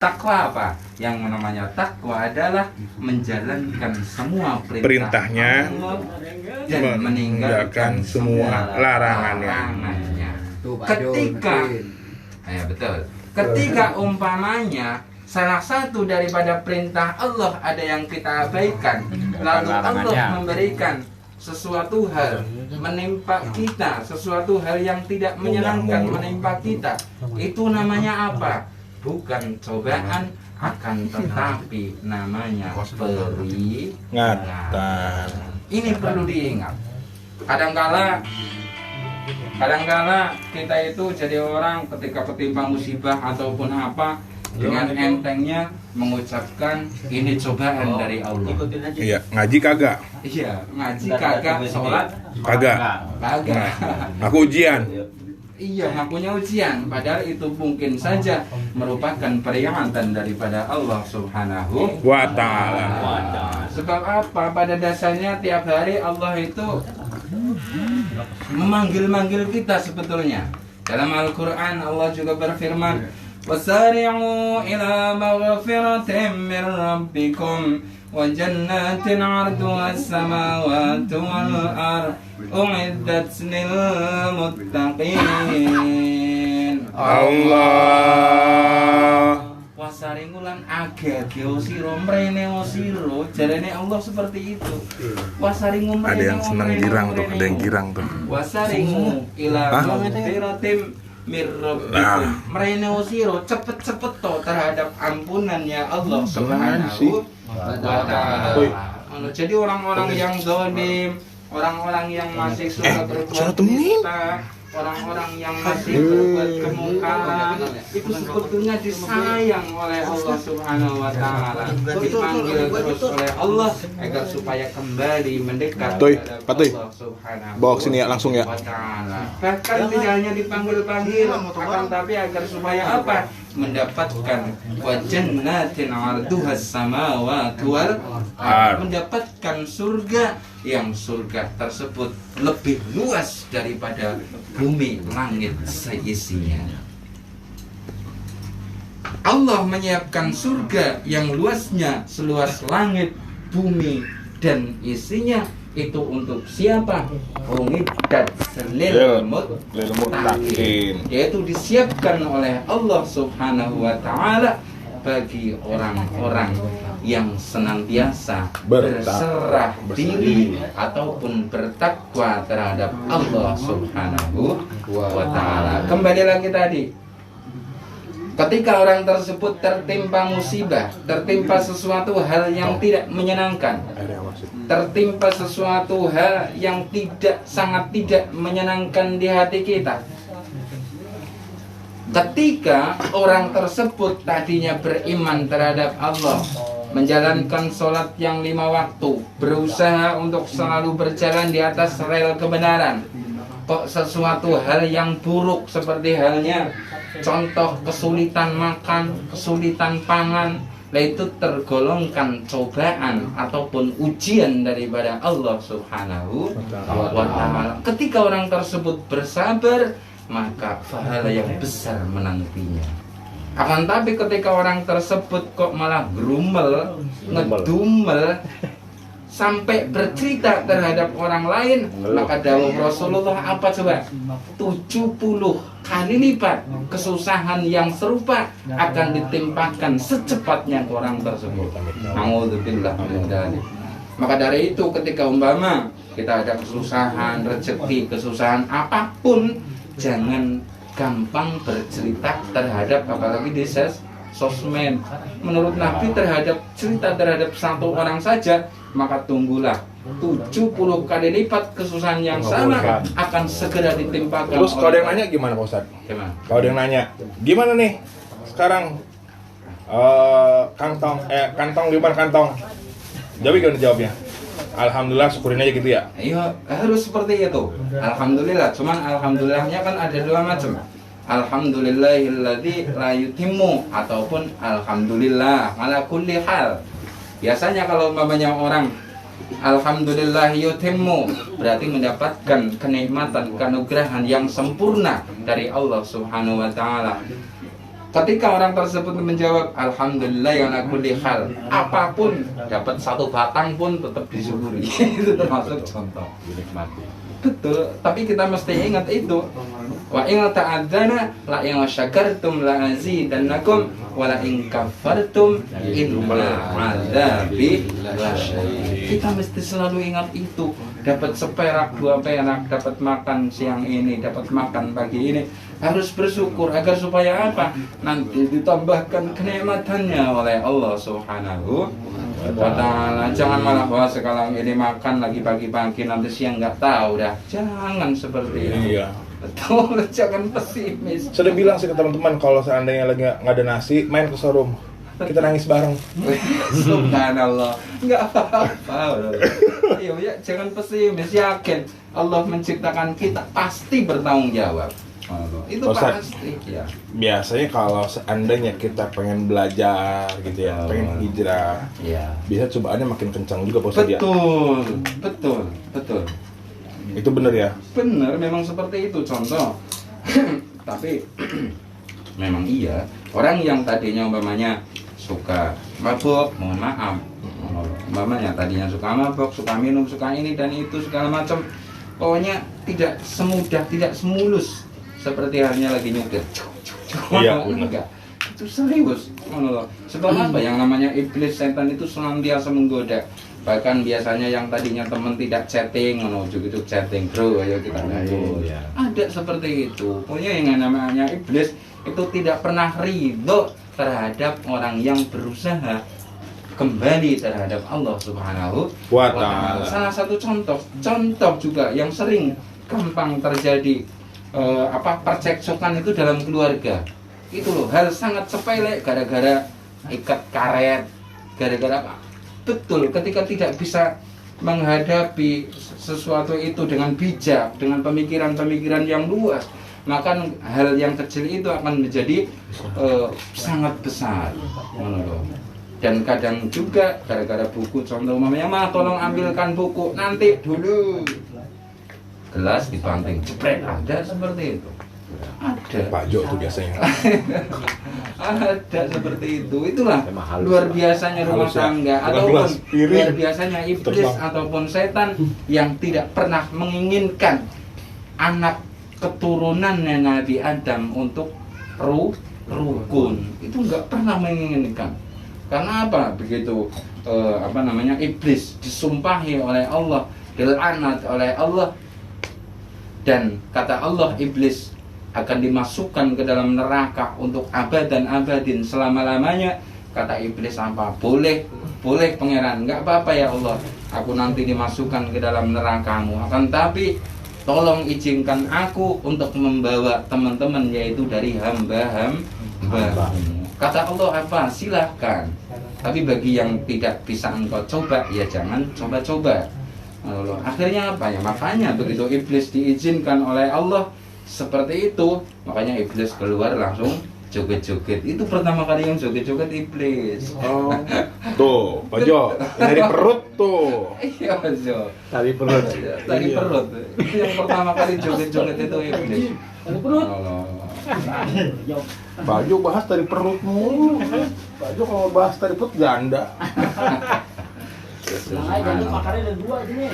Takwa apa? Yang namanya takwa adalah menjalankan semua perintahnya Allah dan meninggalkan semua larangannya. Ketika umpamanya salah satu daripada perintah Allah ada yang kita abaikan, lalu Allah memberikan sesuatu hal menimpa kita, sesuatu hal yang tidak menyenangkan menimpa kita, itu namanya apa? Bukan cobaan, akan tetapi namanya peringatan. Ini perlu diingat. Kadangkala kita itu jadi orang ketika ketimpa musibah ataupun apa, dengan entengnya mengucapkan ini cobaan dari Allah. Iya, ngaji kagak. Iya, ngaji kagak, sholat Kagak. Aku ujian. Iya, ngakunya ujian. Padahal itu mungkin saja merupakan peringatan daripada Allah Subhanahu wa ta'ala. Sebab apa? Pada dasarnya tiap hari Allah itu memanggil-manggil kita sebetulnya. Dalam Al-Quran Allah juga berfirman, wasari'u ila maghfiratin min rabbikum wa jannatin 'arduha as-samawati wal ardh u'iddat lil muttaqin. Allah Wasaringulan agak osiro mrene osiro jarene Allah seperti itu. Wasaringu mrene. ada yang senang girang tuh, ada yang girang tuh. Wasaringu ila maghfiratin min rabbikum. Mrene osiro cepet-cepet to terhadap ampunannya Allah Subhanahu wa ta'ala. Jadi orang-orang yang zalim, orang-orang yang masih suka berbuat dusta, orang-orang yang masih berbuat kemungkaran, itu sebetulnya disayang oleh Allah Subhanahu wa ta'ala, dipanggil terus oleh Allah agar supaya kembali mendekat kepada Allah Subhanahu bawa sini ya langsung ya. wa ta'ala. Bahkan tidak hanya dipanggil-panggil, akan tapi agar supaya apa? Mendapatkan wajannatin 'arduhas samawati wal ardh, mendapatkan surga yang surga tersebut lebih luas daripada bumi langit seisinya. Allah menyiapkan surga yang luasnya seluas langit, bumi dan isinya. Itu untuk siapa? U'iddat lil muttaqin, yaitu disiapkan oleh Allah Subhanahu wa ta'ala bagi orang-orang yang senantiasa berserah diri ataupun bertakwa terhadap Allah Subhanahu wa ta'ala. Kembali lagi tadi, ketika orang tersebut tertimpa musibah, tertimpa sesuatu hal yang tidak menyenangkan, tertimpa sesuatu hal yang sangat tidak menyenangkan di hati kita. Ketika orang tersebut tadinya beriman terhadap Allah, menjalankan sholat yang 5 waktu, berusaha untuk selalu berjalan di atas rel kebenaran, kok sesuatu hal yang buruk seperti halnya contoh kesulitan makan, kesulitan pangan, itu tergolongkan cobaan ataupun ujian daripada Allah Subhanahu wa ta'ala. Ketika orang tersebut bersabar, maka pahala yang besar menantinya. Akan tapi ketika orang tersebut kok malah grumel, ngedumel, sampai bercerita terhadap orang lain, maka dawuh Rasulullah apa coba? 70 kali lipat kesusahan yang serupa akan ditimpakan secepatnya ke orang tersebut. Nauzubillah min dzalik. Maka dari itu ketika umpama kita ada kesusahan rezeki, kesusahan apapun, jangan gampang bercerita terhadap, apalagi di sosmed. Menurut Nabi terhadap cerita terhadap satu orang saja, maka tunggulah 70 kali lipat kesusahan yang sama akan segera ditimpakan. Terus kalau ada yang nanya gimana Pak Ustadz? Gimana? Kalau ada yang nanya, gimana nih sekarang kantong gimana kantong? Gimana jawabnya? Alhamdulillah, syukurin aja gitu ya. Iya, harus seperti itu. Alhamdulillah, cuman alhamdulillahnya kan ada 2 macam. Alhamdulillahilladzi la yutimmu, ataupun alhamdulillah ala kulli hal. Biasanya kalau umpamanya orang alhamdulillah yutimmu, berarti mendapatkan kenikmatan, keanugeraan yang sempurna dari Allah Subhanahu wa ta'ala. Ketika orang tersebut menjawab alhamdulillah ya ala kulli hal, apapun dapat satu batang pun tetap disyukuri. Itu termasuk contoh. Dinikmati. Betul, tapi kita mesti ingat itu. Wa in ta'adzana la in syakartum la azidannakum wa la in kafartum innal adzabi lasyadid. Kita mesti selalu ingat itu. Dapat seperak, 2 perak, dapat makan siang ini, dapat makan pagi ini, harus bersyukur agar supaya apa? Nanti ditambahkan kenikmatannya oleh Allah Subhanahu wa ta'ala. Jangan malah bahwa sekarang ini makan lagi pagi-pagi, nanti siang nggak tahu dah. Jangan seperti itu. Iya. Betul, jangan pesimis. Sudah bilang sih ke teman-teman kalau seandainya lagi nggak ada nasi, main ke showroom. Kita nangis bareng. Subhanallah, nggak apa-apa. Iya, ya, jangan pesimis, yakin Allah menciptakan kita pasti bertanggung jawab. Itu Ustaz, pasti ya. Biasanya kalau seandainya kita pengen belajar gitu ya, pengen hijrah, Ya. bisa cobaannya makin kencang juga Pak Ustaz ya. Betul. Itu bener ya. Benar, memang seperti itu contoh. Tapi memang iya, orang yang tadinya umpamanya suka mabuk, mohon maaf, umpamanya tadinya suka mabuk, suka minum, suka ini dan itu segala macam, pokoknya tidak semudah, tidak semulus seperti halnya lagi nyetir. Iya, benar. Enggak, itu serius. Sebab apa? Yang namanya iblis, setan itu senantiasa menggoda. Bahkan biasanya yang tadinya teman tidak chatting, ujuk-ujuk chatting, bro, ayo kita ngumpul. Iya. Ada seperti itu. Pokoknya yang namanya iblis itu tidak pernah ridho terhadap orang yang berusaha kembali terhadap Allah Subhanahu Wa wa ta'ala. ta'ala. Salah satu contoh juga yang sering gampang terjadi percekcokan itu dalam keluarga. Itu loh, hal sangat sepele gara-gara ikat karet, gara-gara apa? Betul, ketika tidak bisa menghadapi sesuatu itu dengan bijak, dengan pemikiran-pemikiran yang luas, maka hal yang kecil itu akan menjadi sangat besar. Dan kadang juga gara-gara buku, contoh mamanya, "Ma, tolong ambilkan buku, nanti dulu." Gelas dibanting, jepret, ada seperti itu. Ada. Pak Jo tuh biasanya. Ada seperti itu. Itulah Emang halus, luar Pak. biasanya rumah Halus ya. tangga Bukan ataupun gelas, piring. luar biasanya iblis Terbang. ataupun setan yang tidak pernah menginginkan anak keturunannya Nabi Adam untuk rukun. Itu nggak pernah menginginkan. Karena apa? Begitu iblis disumpahi oleh Allah, dilaknat oleh Allah, dan kata Allah iblis akan dimasukkan ke dalam neraka untuk abad dan abadin selama-lamanya. Kata iblis apa? Boleh pangeran, nggak apa-apa ya Allah, aku nanti dimasukkan ke dalam nerakamu, akan tapi tolong izinkan aku untuk membawa teman-teman, yaitu dari hamba-hambamu. Kata Allah apa? Silahkan, tapi bagi yang tidak bisa engkau coba, ya jangan coba-coba. Akhirnya apa ya? Makanya begitu iblis diizinkan oleh Allah seperti itu, makanya iblis keluar langsung joget-joget. Itu pertama kali yang joget-joget iblis. Oh. Tuh, Pak Jo, dari perut tuh. Iya, Jo. Tali perut. Tadi perut. Itu yang pertama kali joget-joget itu iblis. Tadi perut. Pak Jo bahas dari perut mulu. Pak Jo kalau bahas dari perut janda. Jadi makannya ada 2 ini.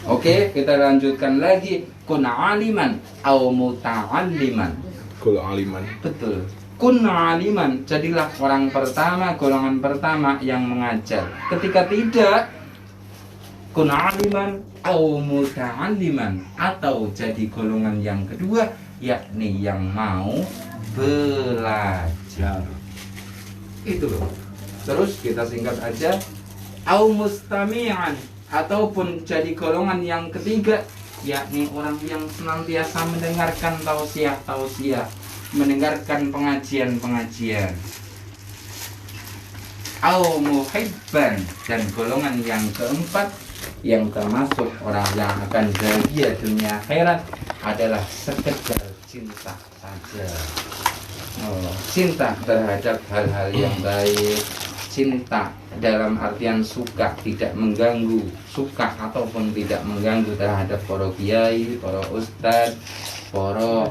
Oke, kita lanjutkan lagi. Kun aliman au muta'alliman. Kalau aliman. Betul. Kun aliman, jadilah orang pertama, golongan pertama yang mengajar. Ketika tidak, kun aliman au muta'alliman, atau jadi golongan yang kedua, yakni yang mau belajar. Itu loh. Terus kita singkat aja, au mustami'an, ataupun jadi golongan yang ketiga, yakni orang yang senantiasa mendengarkan tausiah, mendengarkan pengajian. Au muhibban, dan golongan yang keempat yang termasuk orang yang akan bahagia dunia akhirat adalah sekedar cinta saja. Cinta terhadap hal-hal yang baik, cinta dalam artian suka, tidak mengganggu, suka ataupun tidak mengganggu terhadap para kiai, para ustadz, para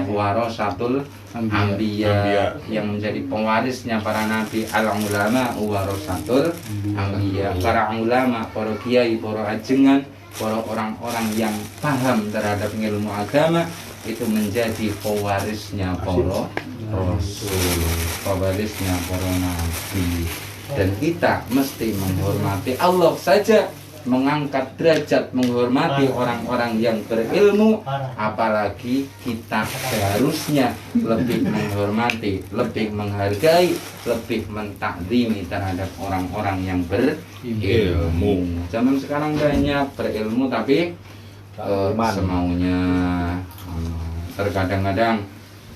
warasatul anbiya, yang menjadi pewarisnya para nabi. Al ulama warasatul anbiya, para ulama, para kiai, para ajengan, para orang-orang yang paham terhadap ilmu agama itu menjadi pewarisnya para rasul, pewarisnya para nabi. Dan kita mesti menghormati. Allah saja mengangkat derajat, menghormati orang-orang yang berilmu, apalagi kita seharusnya lebih menghormati, lebih menghargai, lebih mentakzimi terhadap orang-orang yang berilmu. Zaman sekarang banyak berilmu tapi semaunya, terkadang-kadang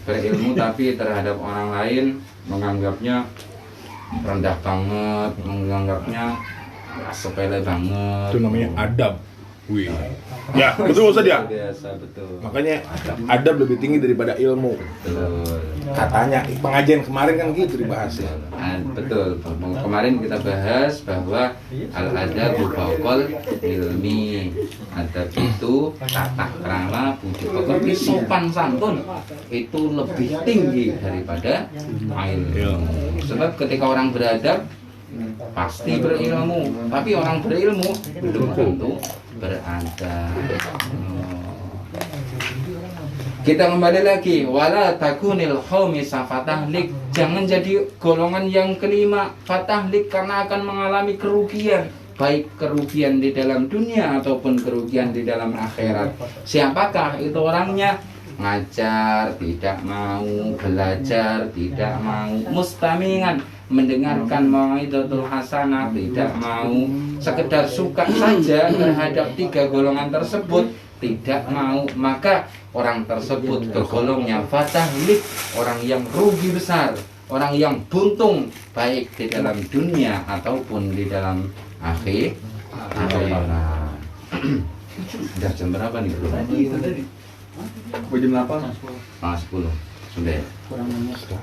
berilmu tapi terhadap orang lain menganggapnya rendah banget, menganggapnya sepele banget. Itu namanya adab. Wih. Ya, betul Ustaz ya? Biasa, betul. Makanya adab lebih tinggi daripada ilmu. Betul. Katanya pengajian kemarin kan gitu dibahas ya. Betul. Kemarin kita bahas bahwa al-adabu fauqal ilmi. Adab itu tata krama, budi pekerti, sopan santun itu lebih tinggi daripada ilmu. Sebab ketika orang beradab pasti berilmu, tapi orang berilmu belum tentu beradab. Kita kembali lagi, wala takunil khamisa fatahlik. Jangan jadi golongan yang kelima fatahlik, karena akan mengalami kerugian, baik kerugian di dalam dunia ataupun kerugian di dalam akhirat. Siapakah itu orangnya? Ngajar tidak mau, belajar tidak mau, mustamingan, mendengarkan mau'izatul hasanah tidak mau, sekedar suka saja terhadap tiga golongan tersebut tidak mau, maka orang tersebut tergolongnya fatahlik, orang yang rugi besar, orang yang buntung baik di dalam dunia ataupun di dalam akhirat. Sudah jam berapa nih bro? Jam 8. 10 sudah ya?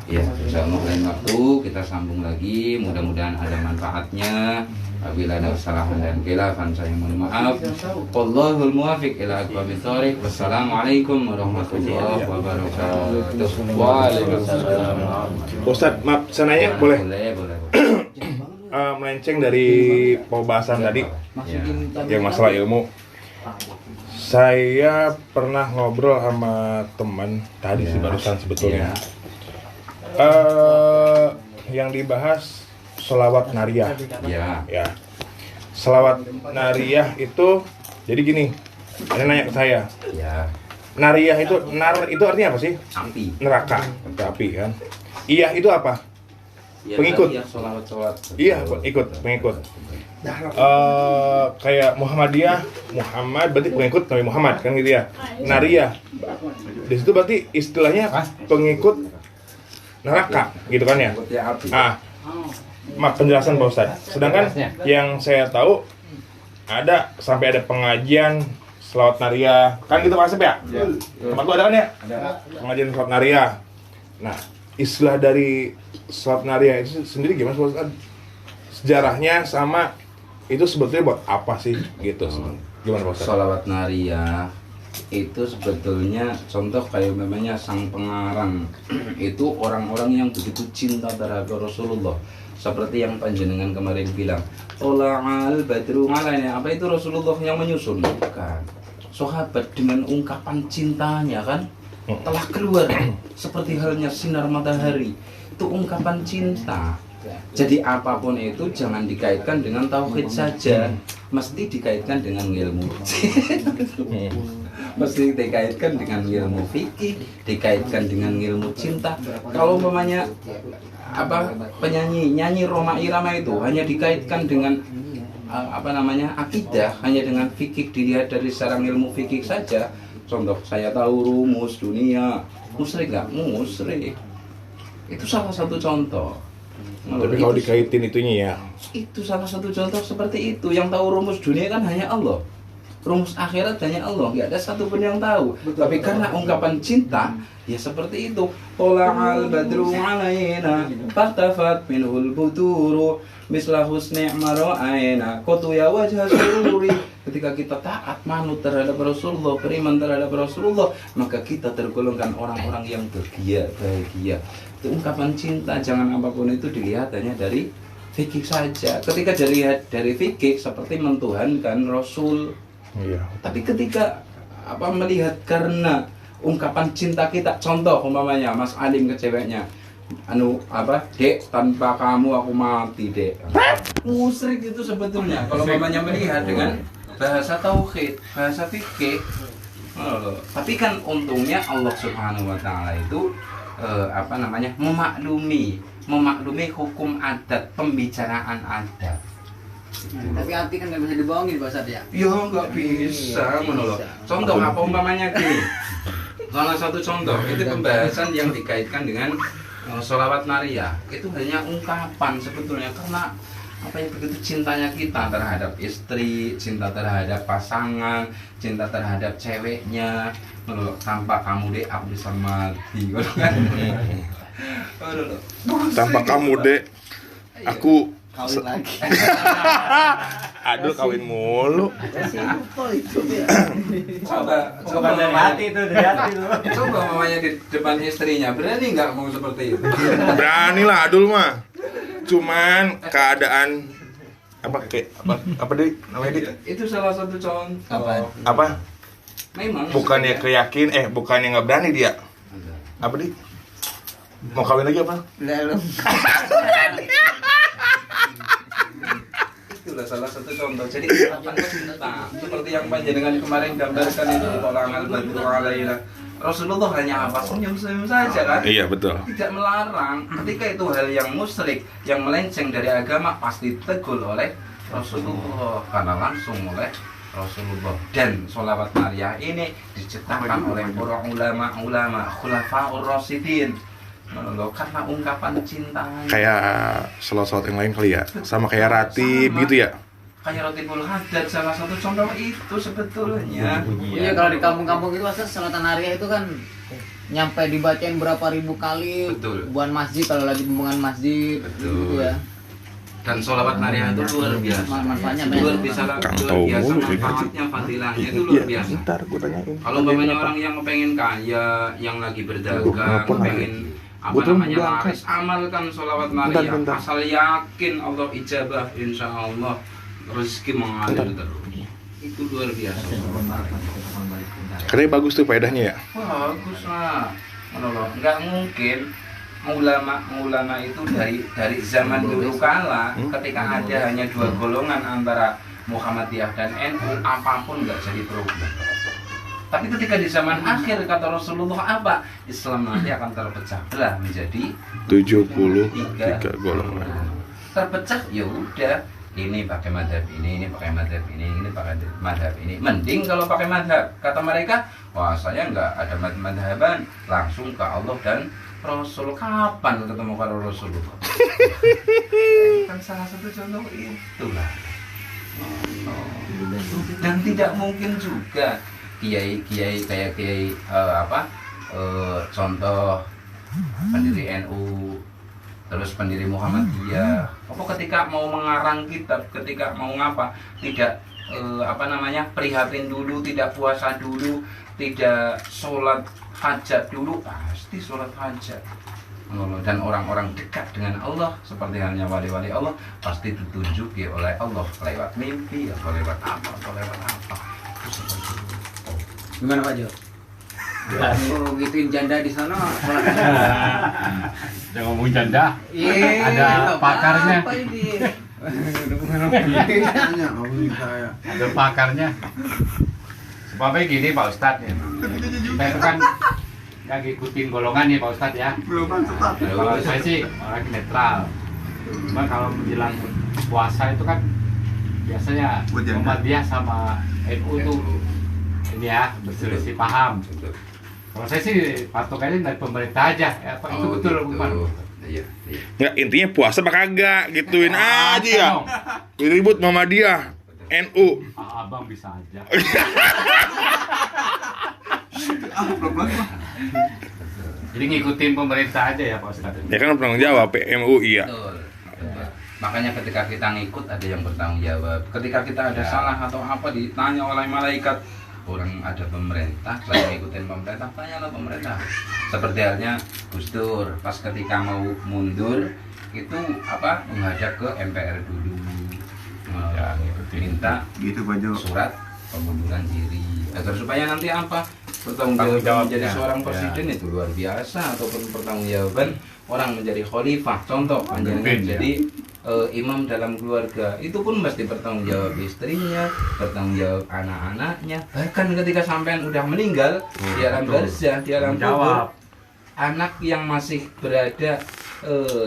Ya, insyaallah lain waktu kita sambung lagi, mudah-mudahan ada manfaatnya. Apabila ada kesalahan dan khilafan saya mohon maaf. Wallahul muwaffiq ila aqwamit thoriq. Wassalamualaikum warahmatullahi wabarakatuh. Waalaikumsalam. Ustaz, maaf saya nanya boleh? Boleh. Melenceng dari pembahasan tadi yang masalah ilmu. Saya pernah ngobrol sama teman tadi sih barusan sebetulnya. Yang dibahas sholawat nariyah. Ya. Sholawat nariyah itu jadi gini. Ada nanya ke saya. Ya. Nariyah itu itu artinya apa sih? Api. Neraka, api kan. Iya itu apa? Ya, Pengikut. ya, sholawat. Iya, pengikut. Kayak Muhammadiyah, Muhammad berarti pengikut Nabi Muhammad kan gitu ya. Nariyah di situ berarti istilahnya pengikut neraka gitu kan ya. Maaf penjelasan Pak Ustadz. Sedangkan yang saya tahu ada sampai ada pengajian sholawat nariyah kan gitu Pak Asep ya? Tempat lu ada kan ya? Pengajian sholawat nariyah. Nah istilah dari sholawat nariyah itu sendiri gimana Pak Ustadz? Sejarahnya sama itu sebetulnya buat apa sih gitu? Gimana Pak Ustadz? Sholawat nariyah itu sebetulnya contoh kayak memangnya sang pengarang itu orang-orang yang begitu cinta terhadap Rasulullah, seperti yang panjenengan kemarin bilang Tola'al badru alaina. Apa itu Rasulullah yang menyusun? Bukan. Sahabat dengan ungkapan cintanya kan telah keluar seperti halnya sinar matahari. Itu ungkapan cinta. Jadi apapun itu jangan dikaitkan dengan tauhid saja, mesti dikaitkan dengan ilmu. Mesti dikaitkan dengan ilmu fikih, dikaitkan dengan ilmu cinta. Kalau umpamanya penyanyi nyanyi Roma Irama itu hanya dikaitkan dengan akidah, hanya dengan fikih, dilihat dari secara ilmu fikih saja. Contoh saya tahu rumus dunia, musyrik nggak? Musyrik. Itu salah satu contoh. Tapi kalau dikaitin itunya ya. Itu salah satu contoh seperti itu. Yang tahu rumus dunia kan hanya Allah. Rumus akhirat hanya Allah. Nggak ada satupun yang tahu. Tapi karena ungkapan cinta, ya seperti itu. Tola'al badru alaina, fatafat minhul buturu. misla husni mara'aina qatu ya wajha sururi. Ketika kita taat manut terhadap Rasulullah, beriman terhadap Rasulullah, maka kita tergolongkan orang-orang yang bahagia. Itu ungkapan cinta, jangan apapun itu dilihat hanya dari fikih saja. Ketika dilihat dari fikih seperti mentuhankan Rasul. Iya. Tapi ketika melihat karena ungkapan cinta kita, contoh umpamanya Mas Alim ke ceweknya, dek, tanpa kamu aku mati, dek. Musyrik itu sebetulnya kalau umpamanya melihat dengan bahasa tauhid, bahasa fikih. Tapi kan untungnya Allah Subhanahu wa taala itu memaklumi hukum adat, pembicaraan adat. Tapi hati kan nggak bisa dibohongin Pak Ustadz ya? Ya nggak bisa, menurut. Contoh apa umpamanya gini? Salah satu contoh itu pembahasan yang dikaitkan dengan sholawat nariyah. Itu hanya ungkapan sebetulnya, karena begitu cintanya kita terhadap istri, cinta terhadap pasangan, cinta terhadap ceweknya. Menurut, tanpa kamu dek aku bisa mati. Tanpa kamu dek aku Kawin lagi. aduh kawin mulu. Coba mati itu dari hati lu. Coba mamanya di depan istrinya, berani nggak mau seperti itu? Berani lah Adul mah. Cuman keadaan apa deh namanya deh? Itu salah satu contoh. Apa? Memang Bukannya bukannya nggak berani dia. Apa deh? Mau kawin lagi apa? Belum. Itulah salah satu contoh. Jadi ungkapan cinta seperti yang panjenengan kemarin gambarkan itu di Qolangal Badru Alaina. Rasulullah hanya senyum-senyum saja kan? Iya betul. Tidak melarang. Ketika itu hal yang musyrik, yang melenceng dari agama, pasti tegur oleh Rasulullah karena langsung oleh Rasulullah. Dan sholawat nariyah ini diciptakan oleh para ulama khulafaur rasyidin. Karena ungkapan cinta. Kayak salawat yang lain kali ya. Sama kayak ratib gitu ya. Kayak Ratibul Haddad salah satu contoh itu sebetulnya. Iya, kalau di kampung-kampung itu Ustadz salat nariyah itu kan nyampe dibacain berapa ribu kali. Betul. Buat masjid kalau lagi pembangunan masjid. Betul. Gitu ya. Dan sholawat nariyah itu luar biasa. Manfaatnya Luar banyak. biasa, Kang luar tahu biasa mulu, manfaatnya, fadilahnya itu luar biasa. Ntar gue tanyain. Kalau umpamanya orang yang pengen kaya, yang lagi berdagang, Telepon pengen laris, amalkan sholawat nariyah. Bentar. Asal yakin Allah ijabah, insya Allah rezeki mengalir terus. Itu luar biasa. Katanya bagus tuh faedahnya ya. Bagus lah. Nggak mungkin ulama itu dari zaman dulu kala, ketika ada hanya dua golongan antara Muhammadiyah dan NU, apapun nggak jadi problem. Tapi ketika di zaman akhir kata Rasulullah apa? Islam nanti akan terpecah belah menjadi 73 golongan. Terpecah ya udah, ini pakai madhab ini pakai madhab ini pakai madhab ini. Mending kalau pakai madhab, kata mereka, wah saya nggak ada madhaban, langsung ke Allah dan Rasul. Kapan ketemu kalau Rasulullah? Kan salah satu contoh itulah. Dan tidak mungkin juga kiai kayak kiai contoh pendiri NU, terus pendiri Muhammadiyah, ketika mau mengarang kitab, ketika mau ngapa, tidak prihatin dulu, tidak puasa dulu, tidak sholat hajat dulu, pasti sholat hajat. Dan orang-orang dekat dengan Allah seperti halnya wali-wali Allah pasti ditunjuki oleh Allah lewat mimpi atau lewat apa. Itu seperti itu. Gimana Pak Jo? Oh, gituin janda di sana. Jangan ngomong janda. Iya, Ada pakarnya. Apa ini? Ada pakarnya. Sebabnya gini Pak Ustadz ya. Kita itu kan nggak ngikutin golongan ya Pak Ustadz ya. Kalau saya sih orang netral. Cuma kalau menjelang puasa itu kan biasanya Muhammadiyah sama NU tuh ini ya berselisih paham. Kalau saya sih patokannya dari pemerintah aja. Ya, Pak, itu betul bukan? Iya. Nggak, intinya puasa apa kagak gituin aja ya. Ribut Muhammadiyah, NU. Abang bisa aja. Jadi ngikutin pemerintah aja ya Pak Ustadz. Ya kan penanggung jawab MUI ya. Betul. Makanya ketika kita ngikut ada yang bertanggung jawab. Ketika kita ada salah atau apa ditanya oleh malaikat, orang ada pemerintah, saya ngikutin pemerintah, tanyalah pemerintah. Seperti halnya Gus Dur, pas ketika mau mundur itu apa menghadap ke MPR dulu, minta Gitu baju. surat pengunduran diri agar supaya nanti apa bertanggung jawab menjadi seorang presiden itu luar biasa, ataupun pertanggungjawaban orang menjadi khalifah, contoh panjangan jadi imam dalam keluarga itu pun mesti bertanggung jawab istrinya, bertanggung jawab anak-anaknya, bahkan ketika sampean udah meninggal di alam barzah, di alam kubur, anak yang masih berada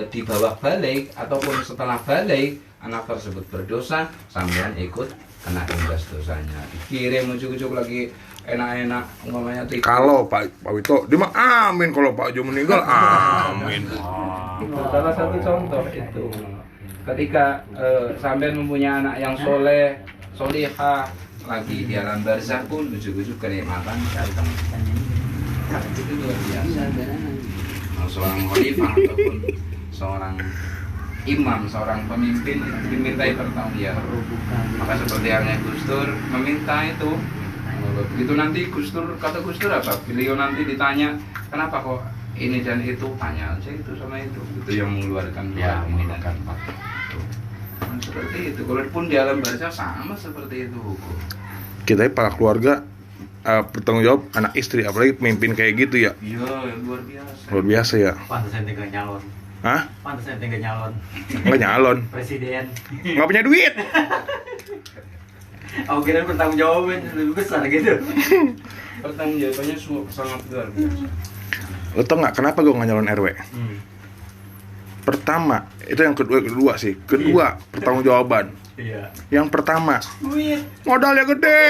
di bawah balik ataupun setelah balik, anak tersebut berdosa, sampean ikut kena imbas dosanya, dikirim ujuk-ujuk lagi enak-enak umpamanya tidur. Kalau Pak Wito, dia mah amin. Kalau Pak Jo meninggal, amin. Itu salah satu contoh itu. Ketika sampean mempunyai anak yang soleh, solihah, lagi di alam barzah pun ujuk-ujuk kenikmatan datang. Itu luar biasa. Mau seorang khalifah ataupun seorang imam, seorang pemimpin dimintai bertanggung jawab. Maka seperti halnya Gus Dur meminta itu. Begitu nanti Gus Dur, kata Gus Dur apa? Beliau nanti ditanya, kenapa kok ini dan itu, tanya aja itu sama itu yang mengeluarkan ini dan itu. Seperti itu. Kalaupun di alam barzah sama seperti itu hukum. Kita para keluarga bertanggung jawab anak istri, apalagi pemimpin kayak gitu ya. Iya, luar biasa. Luar biasa ya. Pantesan tinggal nyalon. Hah? Pantesan tinggal nyalon. Nggak nyalon. Presiden. Nggak punya duit. Aku kira bertanggung jawabnya lebih besar gitu. Pertanggung jawabannya sangat luar biasa. Lo tau nggak kenapa gue nggak nyalon RW? Pertama, itu yang kedua sih. Kedua, pertanggung jawaban. Iya. Yang pertama, Duit. modalnya gede.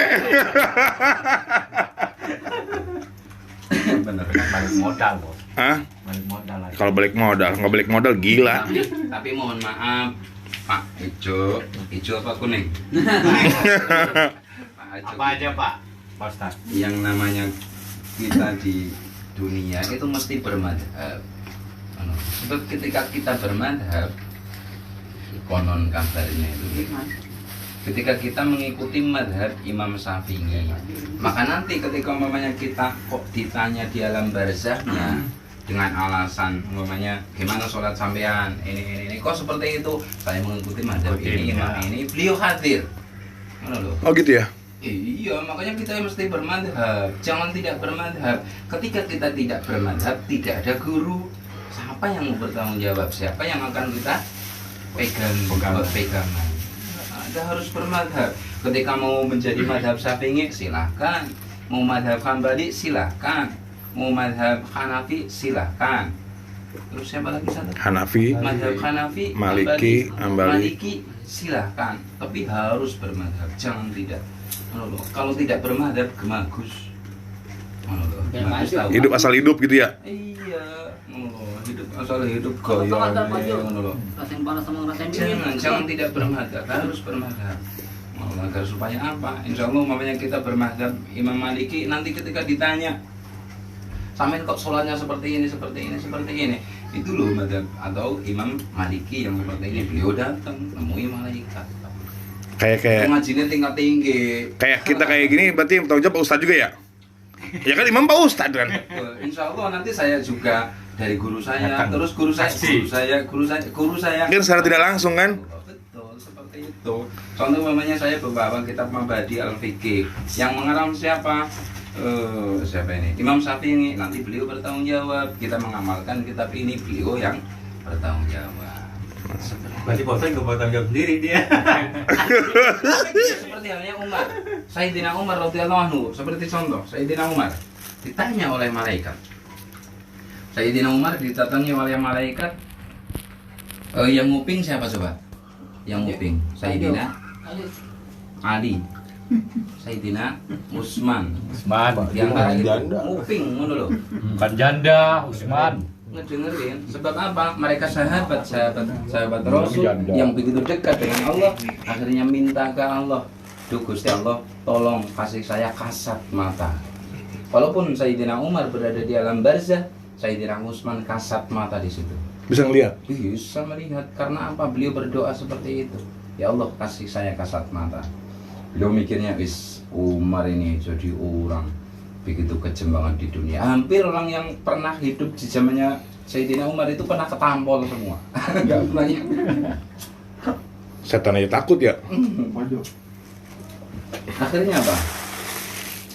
Bener kan balik modal, Bos. Hah? Balik modal lagi. Kalau balik modal, nggak balik modal gila. Tapi mohon maaf, Pak Ijo apa kuning? Pak Ijo, Apa aja, Pak? Pak Ustaz. yang namanya kita di dunia itu mesti bermadhab. Sebab ketika kita bermadhab, konon kabarnya itu ketika kita mengikuti madhab Imam Syafi'i, maka nanti ketika umpamanya kita kok ditanya di alam barzahnya dengan alasan umpamanya gimana sholat sampean ini kok seperti itu, saya mengikuti madhab ini imam ini, beliau hadir. Mana loh? Oh gitu ya? Iya, makanya kita mesti bermadhab, jangan tidak bermadhab. Ketika kita tidak bermadhab, tidak ada guru, siapa yang mau bertanggung jawab, siapa yang akan kita pegangan. Anda harus bermadhab. Ketika mau menjadi madhab Syafi'i, silahkan. Mau madhab Hambali, silahkan. Mau madhab Hanafi, silahkan. Terus siapa lagi satu? Hanafi, Madhab Hanafi, Maliki, Hambali. Maliki, silahkan. Tapi harus bermadhab, jangan tidak. Kalau tidak bermadhab, gemagus. Gemagus tahu. hidup asal hidup gitu ya? Iya, hidup asal hidup gaya. Rasain panas sama ngerasain dingin. Jangan tidak bermadhab, harus bermadhab. Agar supaya apa? Insya Allah umpamanya kita bermadhab Imam Maliki, nanti ketika ditanya, sampean kok sholatnya seperti ini, itu loh madhab atau Imam Maliki yang seperti ini. Beliau datang nemui malaikat. Kayak Ngajinya tingkat tinggi. kayak kita kayak gini berarti yang bertanggung jawab Pak Ustadz juga ya? Ya kan imam Pak Ustadz kan? Insya Allah nanti saya juga dari guru saya, terus guru saya. Kan secara tidak langsung kan? Betul, seperti itu. Contoh namanya saya membawa kitab Mabadi Al-Fiqih. Yang mengarang siapa? Siapa ini? Imam Syafi'i. Nanti beliau bertanggung jawab. Kita mengamalkan kitab ini, beliau yang bertanggung jawab. Berarti Pak Ustaz nggak bertanggung jawab sendiri dia. Seperti halnya Umar. Sayyidina Umar radhiyallahu anhu, seperti contoh Sayyidina Umar ditanya oleh malaikat. Sayyidina Umar ditanya oleh malaikat, yang nguping siapa coba? Yang nguping Sayyidina Ali, Sayyidina Utsman. Yang terakhir nguping, ngono lho. Bukan janda, Usman. Ngedengerin. Sebab apa? Mereka sahabat Rasul yang begitu dekat dengan Allah, akhirnya minta ke Allah, "Duh Gusti Allah, tolong kasih saya kasat mata." Walaupun Sayyidina Umar berada di alam barzah, Sayyidina Utsman kasat mata di situ. Bisa ngelihat. Bisa melihat. Karena apa? Beliau berdoa seperti itu. Ya Allah, kasih saya kasat mata. Beliau mikirnya, Umar ini jadi orang begitu kejam banget di dunia. Hampir orang yang pernah hidup di zamannya Sayyidina Umar itu pernah ketampol semua. Enggak pernah. Setan aja takut ya. Akhirnya apa?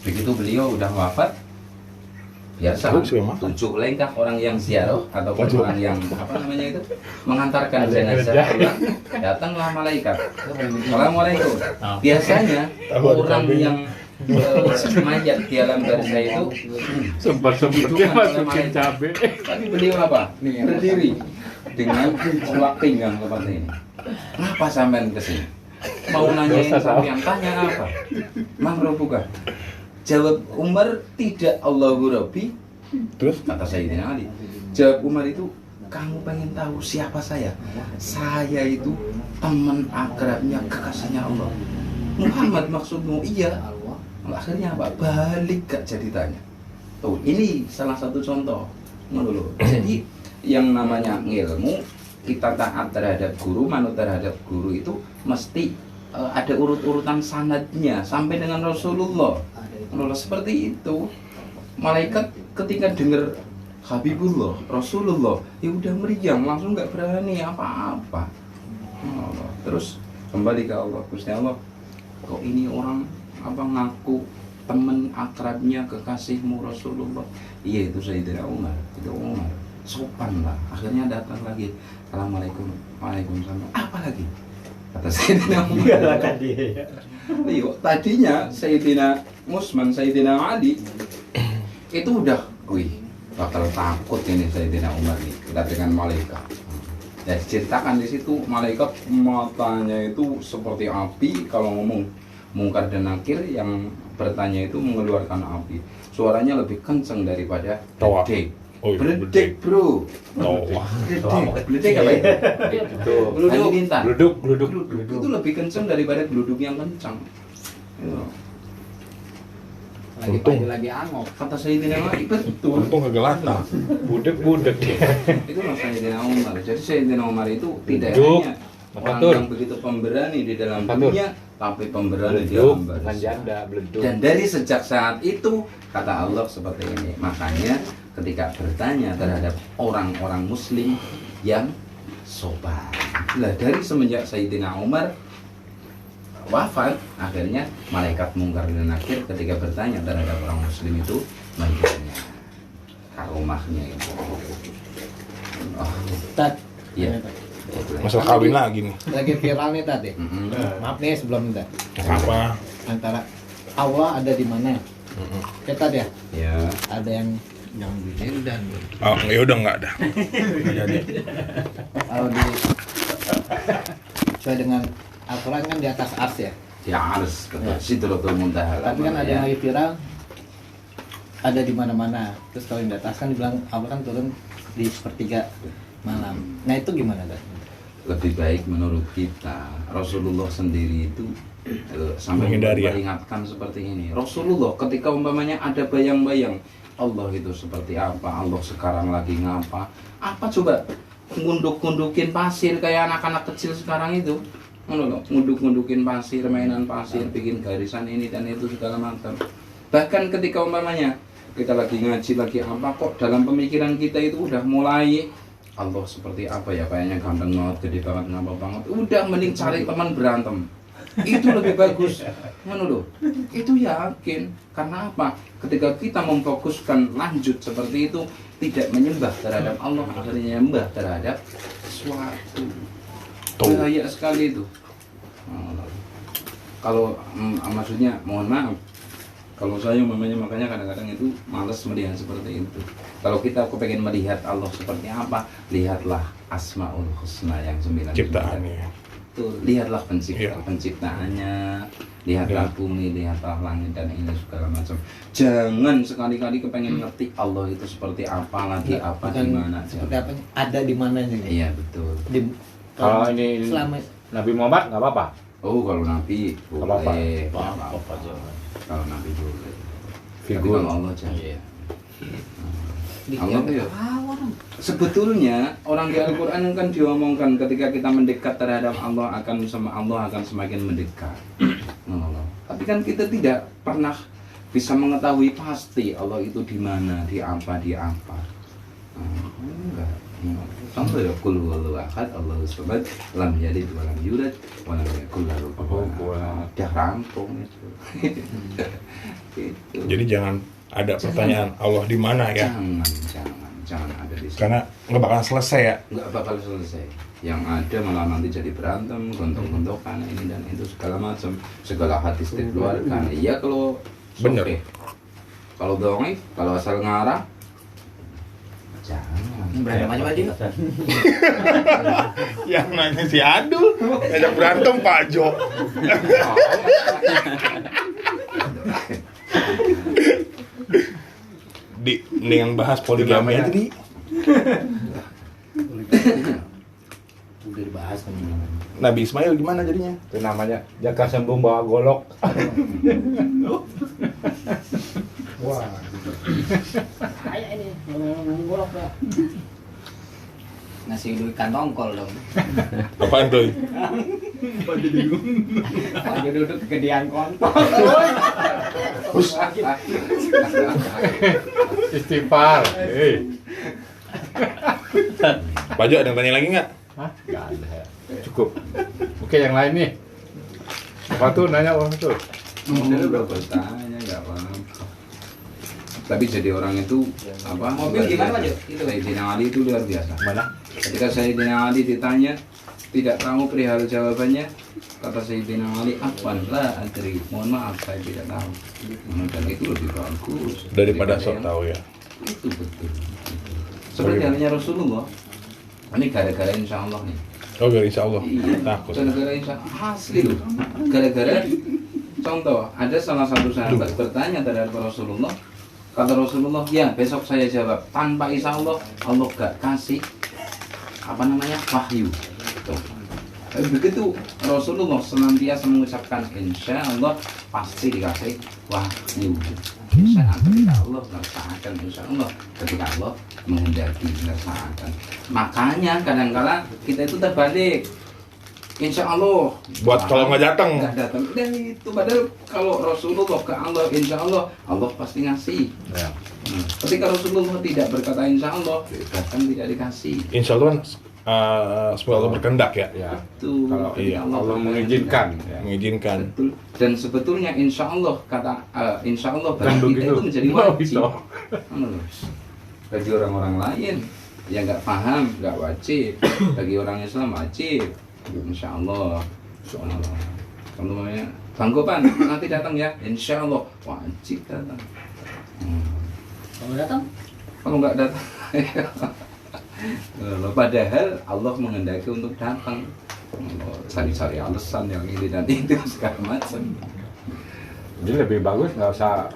Begitu beliau udah wafat, biasa Tahu sih, Mas. 7 lengkah orang yang ziarah atau Waduh. orang yang apa namanya itu mengantarkan jenazah pulang, datanglah malaikat. Assalamualaikum. Biasanya Tahu ada orang cabenya. yang mayat di alam barzah itu Sempat-sempatnya masukin cabe. tapi beliau apa? Berdiri dengan celak pinggang seperti ini. Kenapa sampean kesini? Mau nanyain sampean, tanya apa? Mang Robuka. Jawab Umar, tidak Allahu Rabbi. Terus Kata Sayyidina Ali. Jawab Umar itu, kamu pengen tahu siapa saya? Saya itu teman akrabnya kekasihnya Allah. Muhammad maksudmu? Iya. Akhirnya apa? Balik gak jadi tanya. Tuh, ini salah satu contoh. Jadi yang namanya ilmu, kita taat terhadap guru, manut terhadap guru itu mesti ada urut-urutan sanadnya sampai dengan Rasulullah. Seperti itu. Malaikat ketika dengar Habibullah, Rasulullah, ya udah meriang, langsung nggak berani apa-apa. Terus kembali ke Allah, Gusti Allah, kok ini orang apa ngaku teman akrabnya kekasihmu Rasulullah? Iya, itu Sayyidina Umar, itu Umar. Sopan lah. Akhirnya datang lagi. Assalamualaikum, waalaikumsalam. Apa lagi? Kata Sayyidina Umar. Iya, tadinya Sayyidina Utsman, Sayyidina Ali itu udah, wih, bakal takut ini Sayyidina Umar nih, kita dengan malaikat. Ya, diceritakan di situ malaikat matanya itu seperti api, kalau ngomong Mungkar dan Nakir yang bertanya itu mengeluarkan api. Suaranya lebih kencang daripada Tawa. bedek. Oh, iya, Bedek, bro. Tawa. Bedek apa itu? Geluduk bintang. Gluduk. Itu lebih kencang daripada geluduk yang kencang. Itu. Untung. Lagi angok. Kata Sayyidina Ali, betul. Untung kagak latah. Budek dia. Itu Sayyidina Umar. Jadi Sayyidina Umar itu tidak Duduk. hanya orang Matur. yang begitu pemberani di dalam Matur. dunia, tapi pemberani di Bleduk, dalam bukan barzah. janda, bleduk. Dan dari sejak saat itu kata Allah seperti ini. Makanya ketika bertanya terhadap orang-orang Muslim yang sopan, lah dari semenjak Sayyidina Umar wafat, akhirnya malaikat Mungkar dan Nakir ketika bertanya terhadap orang Muslim itu menjadinya rumahnya itu. Oh, Tat, iya. Masalah kawin lagi nih. lagi viral nih tadi. Mm-mm. Maaf nih sebelum itu. Apa? Antara Allah ada di mana? Ya Tat ya. Ya. Ada yang begini dan Oh, ya udah nggak ada. Nggak jadi. kalau di sesuai dengan Al-Quran kan di atas ars ya. Ya harus betul. Ya. Sidratul Muntaha. Tapi kan ada yang lagi viral ada di mana-mana. Terus kalau yang di atas kan dibilang Allah kan turun di sepertiga malam. Nah itu gimana Tat? Lebih baik menurut kita Rasulullah sendiri itu sampai Menghindari ya? memperingatkan seperti ini. Rasulullah ketika umpamanya ada bayang-bayang Allah itu seperti apa, Allah sekarang lagi ngapa, apa coba ngunduk-ngundukin pasir kayak anak-anak kecil sekarang itu, ngunduk-ngundukin pasir, mainan pasir, bikin garisan ini dan itu segala macam. Bahkan ketika umpamanya kita lagi ngaji lagi apa, kok dalam pemikiran kita itu udah mulai Allah seperti apa ya, kayaknya ganteng banget, gede banget, ngapa banget, udah mending cari teman berantem, itu lebih bagus. Loh, itu yakin. Karena apa? Ketika kita memfokuskan lanjut seperti itu, tidak menyembah terhadap Allah, akhirnya menyembah terhadap sesuatu. Bahaya sekali itu. Kalau maksudnya mohon maaf, kalau saya makanya kadang-kadang itu malas melihat seperti itu. Kalau kita kepengen melihat Allah seperti apa, lihatlah Asmaul Husna yang 9. Ciptaannya. Tuh, lihatlah Iya. penciptaannya, lihatlah Iya. bumi, lihatlah langit dan ini segala macam. Jangan sekali-kali kepengen ngerti Allah itu seperti apa lagi, apa di mana. Seperti apa? Ada di mana nih? Iya betul. Di, Kalau ini selama Nabi Muhammad nggak apa-apa. Oh kalau Nabi Nggak apa-apa. boleh. Apa-apa aja. Kalau Nabi boleh. Tapi Figur. kalau Allah jangan. di Allah tuh ya. Allah Sebetulnya orang di Al-Quran kan diomongkan ketika kita mendekat terhadap Allah akan semakin mendekat. Tapi kan kita tidak pernah bisa mengetahui pasti Allah itu di mana, di apa. Enggak. Contoh ya, qul huwallahu ahad, Allahus samad, lam yalid wa lam yulad wa lam yakul lahu kufuwan ahad. Udah rampung itu. Gitu. Jadi jangan ada pertanyaan Allah di mana ya? Jangan ada di situ. Karena nggak bakal selesai ya. Nggak bakal selesai. Yang ada malah nanti jadi berantem, gontok-gontokan ini dan itu segala macam, segala hadis dikeluarkan. Iya kalau Bener. sofih. Kalau dongeng, kalau asal ngarang, jangan. Berantem aja aja. Yang nanya si Adul, ngajak berantem Pak Jo. Ini yang bahas poligami aja di. Udah dibahas kan. Nabi Ismail gimana jadinya? Itu namanya jaga sembung bawa golok. Wah. Kayak ini golok ya. Nasi uduk ikan tongkol dong. Apaan tuh? Lagi duduk kegedean kontol. Istighfar. Pak Jo ada yang tanya lagi nggak? Hah? Nggak ada. Cukup. Oke, yang lain nih. Apa tuh nanya orang tuh? Udah berapa tanya nggak paham. Tapi jadi orang itu apa? Mobil gimana, Pak Jo? Sayyidina Ali itu luar biasa. Mana? Ketika Sayyidina Ali ditanya tidak tahu perihal jawabannya, kata Sayyidina Ali, "Afwan la adri." Mohon maaf saya tidak tahu. Dan itu lebih bagus Daripada sok yang- tahu ya. Itu betul. Seperti halnya Rasulullah. Ini gara-gara insya Allah nih. Oh, insya Allah. Iya. Takut. Gara-gara insya Allah asli loh. Gara-gara contoh ada salah satu sahabat bertanya terhadap Rasulullah. Kata Rasulullah, ya besok saya jawab tanpa insya Allah, Allah gak kasih wahyu. Tuh. Tapi begitu Rasulullah senantiasa mengucapkan insya Allah pasti dikasih wahyu. Insya Allah melaksanakan insya Allah ketika Allah menghendaki melaksanakan. Makanya kadang-kala kita itu terbalik. Insya Allah Buat kalau nggak datang. nggak datang. Dan itu padahal kalau Rasulullah ke Allah insya Allah Allah pasti ngasih. Ya. Ketika Rasulullah tidak berkata insya Allah bahkan tidak dikasih. Insya Allah kan semoga Allah berkehendak ya. Ya. Itu Kalau iya, Allah mengizinkan. Ya. Mengizinkan. Betul. Dan sebetulnya insya Allah kata insya Allah bagi Dan kita begitu. itu menjadi Oh, wajib. bisa. Bagi orang-orang lain yang nggak paham nggak wajib. Bagi orang Islam wajib. Insya Allah. Kalau namanya Bang Gopan nanti datang ya. Insya Allah wajib datang. Kalau datang? Kalau nggak datang. Padahal Allah menghendaki untuk datang. Cari-cari alasan yang ini dan itu segala macam. Jadi lebih bagus nggak usah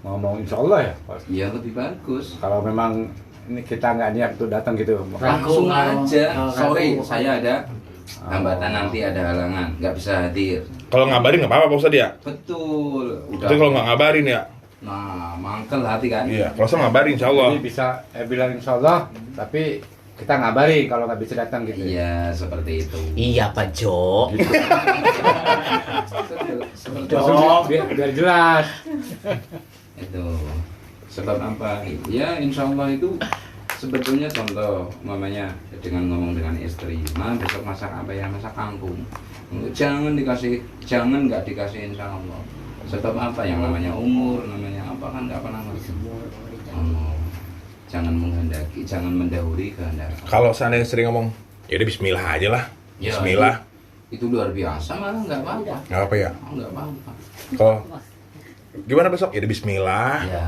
ngomong insya Allah ya. Pak. Ya lebih bagus. Kalau memang ini kita nggak niat untuk datang gitu. Langsung aja. Oh, Sorry, ragu. saya ada hambatan nanti ada halangan, nggak bisa hadir. Kalau ngabarin nggak apa-apa Pak Ustadz ya. Betul. Udah. Tapi kalau nggak ngabarin ya. Nah, mangkel hati kan. Iya. Kalau saya ngabarin Insya Allah. Jadi bisa bilang insya Allah, tapi kita ngabari kalau nggak bisa datang gitu. Iya, seperti itu. Iya Pak Jo. Gitu. Seperti Maksudnya biar jelas. itu. Sebab apa? Ya, insya Allah itu sebetulnya contoh, mamanya dengan ngomong dengan istri, "Ma, besok masak apa ya? Masak kangkung." Jangan nggak dikasih insya Allah. Sebab apa? Yang namanya umur, namanya apa kan nggak pernah ngerti. Jangan menghendaki, jangan mendahului kehendak. Kalau seandainya sering ngomong, ya udah Bismillah aja lah. Ya, Bismillah. Itu luar biasa malah nggak apa-apa. Nggak apa ya. Nggak apa-apa. Kalau gimana besok? Ya udah Bismillah. Ya,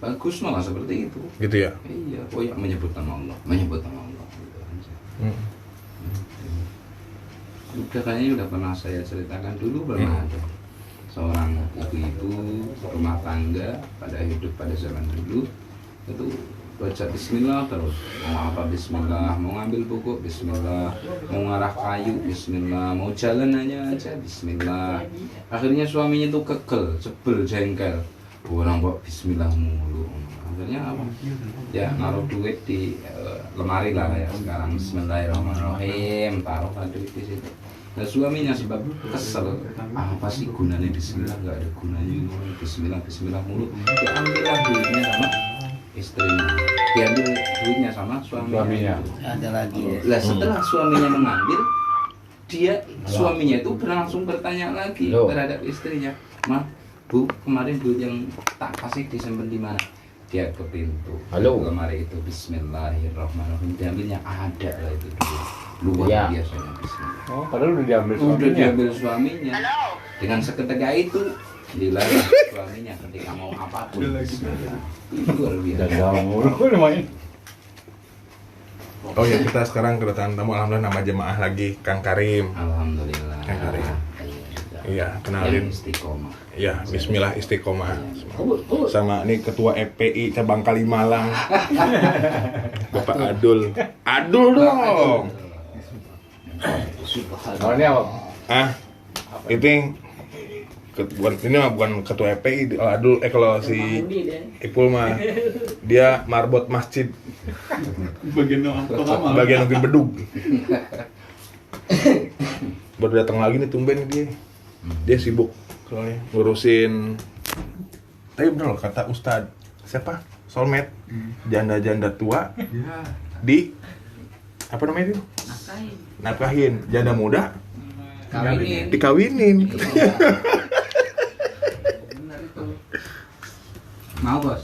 bagus malah seperti itu. Gitu ya. Iya, oh ya menyebut nama Allah, menyebut nama Allah. Gitu aja. Udah kayaknya udah pernah saya ceritakan dulu pernah ada seorang ibu-ibu rumah tangga pada hidup pada zaman dulu itu baca Bismillah terus, mau apa Bismillah, mau ngambil buku Bismillah, mau ngarah kayu Bismillah, mau jalan aja Bismillah. Akhirnya suaminya itu kegel, sebel, jengkel. orang kok bismillah mulu. Akhirnya apa? Ya naruh duit di lemari lah ya sekarang. Bismillahirrahmanirrahim, taruhlah duit di situ. Nah suaminya sebab kesel, apa sih gunanya bismillah, nggak ada gunanya bismillah mulu. Diambillah duitnya sama istrinya, diambil duitnya sama suaminya. Ada lagi ya. Lah setelah suaminya mengambil, suaminya itu berlangsung bertanya lagi terhadap istrinya, "Ma, Bu, kemarin duit yang tak kasih disimpan di mana?" Dia ke pintu. Halo. Lemari itu bismillahirrahmanirrahim. Diambilnya ada lah itu duit. Luar biasanya bismillah. Oh, padahal udah diambil Udah suaminya. diambil suaminya. Dengan seketika itu dilarang suaminya ketika mau apapun. Bismillah. Itu luar biasa. Dagang mulu namanya. Oh ya, kita sekarang kedatangan tamu, alhamdulillah nama jemaah lagi, Kang Karim. Alhamdulillah. Kang Karim. Iya, Yang kenalin. istiqomah. Ya, Bismillah Istiqomah. Sama nih Ketua FPI cabang Kalimalang. Bapak Adul. Adul dong. Kalau ini apa? Ah, itu ini mah bukan Ketua FPI. Adul kalau si Ipul mah dia marbot masjid. Bagian mungkin bedug. Baru datang lagi nih tumben dia. Dia sibuk soalnya ngurusin. Tapi bener loh kata Ustadz siapa? Solmed, janda-janda tua di apa namanya itu? Nafkahin. Janda muda Kawinin. dikawinin. Mau bos?